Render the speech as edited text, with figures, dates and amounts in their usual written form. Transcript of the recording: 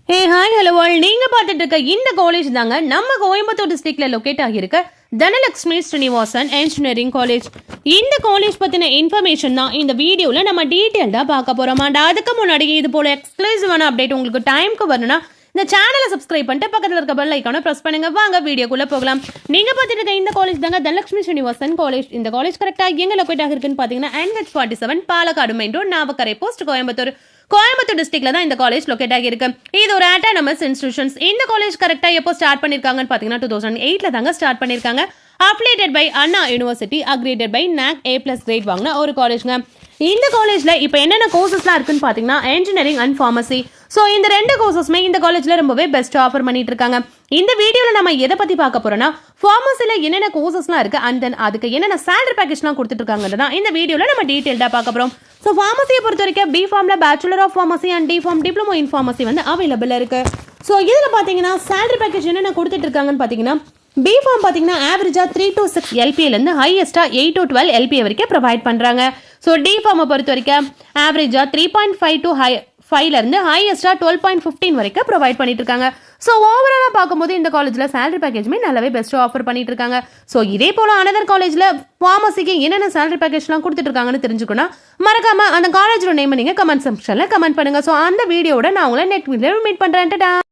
Hey hi hello all நீங்க பார்த்துட்டு இருக்க இந்த காலேஜ் தாங்க நம்ம கோயம்புத்தூர் டிஸ்ட்ரிக்ட்ல லொக்கேட் ஆகியிருக்க தனலட்சுமி ஸ்ரீனிவாசன் இன்ஜினியரிங் காலேஜ். இந்த காலேஜ் பத்தின இன்ஃபர்மேஷன் தான் இந்த வீடியோல நம்ம டீட்டெயில்டா பார்க்க போறோம். அண்ட் அதுக்கு முன்னாடி இது போல எக்ஸ்க்ளூசிவான அப்டேட் உங்களுக்கு டைம்க்கு வரணும்னா இந்த சேனலை சப்ஸ்கிரைப் பண்ணிட்டு பக்கத்தில் இருக்க பெல் ஐக்கானை பிரஸ் பண்ணுங்க. வாங்க வீடியோக்குள்ள போகலாம். நீங்க பார்த்துட்டு இருக்க இந்த காலேஜ் தாங்க தனலட்சுமி ஸ்ரீனிவாசன் காலேஜ். இந்த காலேஜ் கரெக்டா எங்க லொக்கேட் ஆகிருக்குன்னு பாத்தீங்கன்னா NH47 Palakkad main road Navakkarai post Coimbatore டிஸ்ட்ரிக்ட்ல தான் இந்த காலேஜ் லொக்கேட் ஆகிருக்கு. இது ஒரு ஆட்டானமஸ் இன்ஸ்டிடியூஷன்ஸ். இந்த காலேஜ் கரெக்டா எப்போ ஸ்டார்ட் பண்ணிருக்காங்கன்னு பாத்தீங்கன்னா 2008ல தாங்க ஸ்டார்ட் பண்ணிருக்காங்க. Affiliated by Anna university, accredited by NAC A+ grade வாங்கின ஒரு காலேஜ்ங்க. இந்த காலேஜ்ல இப்போ என்னென்ன கோர்சஸ்லாம் இருக்குன்னு பாத்தீங்கன்னா இன்ஜினியரிங் அண்ட் ஃபார்மசி. ஸோ இந்த ரெண்டு கோர்சஸ்மே இந்த காலேஜ்ல ரொம்பவே பெஸ்ட் ஆஃபர் பண்ணிட்டு இருக்காங்க. இந்த வீடியோல நம்ம எதை பத்தி பார்க்க போறோம்னா ஃபார்மசில என்னென்ன கோர்சஸ்லாம் இருக்கு அண்ட் தென் அதுக்கு என்னென்ன சேலரி பேக்கேஜ்லாம் கொடுத்துட்டு இருக்காங்கன்றத இந்த வீடியோல நம்ம டீடைல்டா பார்க்க போறோம். ஸோ ஃபார்மசியை பொறுத்த வரைக்கும் B.Pharmல bachelor of pharmacy and D.Pharm diploma in pharmacy வந்து அவைலபிள் இருக்கு. ஸோ இதில் பார்த்தீங்கன்னா சேலரி பேக்கேஜ் என்னென்ன கொடுத்துட்டு இருக்காங்கன்னு பார்த்தீங்கன்னா B.Pharm பார்த்தீங்கன்னா ஆவரேஜா 3 to 6 LPA ஹையஸ்டா 8 to 12 LPA வரைக்கும் ப்ரொவைட் பண்றாங்க. ஸோ D.Pharm பொறுத்த வரைக்கும் ஆவரேஜா 3.5 to 5ல இருந்து ஹையஸ்டா 12.15 வரைக்கும் ப்ரொவைட் பண்ணிட்டு இருக்காங்க. ஸோ ஓவராலா பார்க்கும்போது இந்த காலேஜ்ல சேலரி பேக்கேஜ்மே நல்லாவே பெஸ்ட் ஆஃபர் பண்ணிட்டு இருக்காங்க. ஸோ இதே போல அனதர் காலேஜ்ல ஃபார்மசிக்கு என்னென்ன சேலரி பேக்கேஜ்லாம் கொடுத்துட்டு இருக்காங்கன்னு தெரிஞ்சுக்கணும். மறக்காம அந்த காலேஜோட நேம் நீங்க கமெண்ட் செக்ஷன்ல கமெண்ட் பண்ணுங்க. ஸோ அந்த வீடியோட நான் உங்களை நெக்ஸ்ட் வீடியோவில் மீட் பண்றேன்.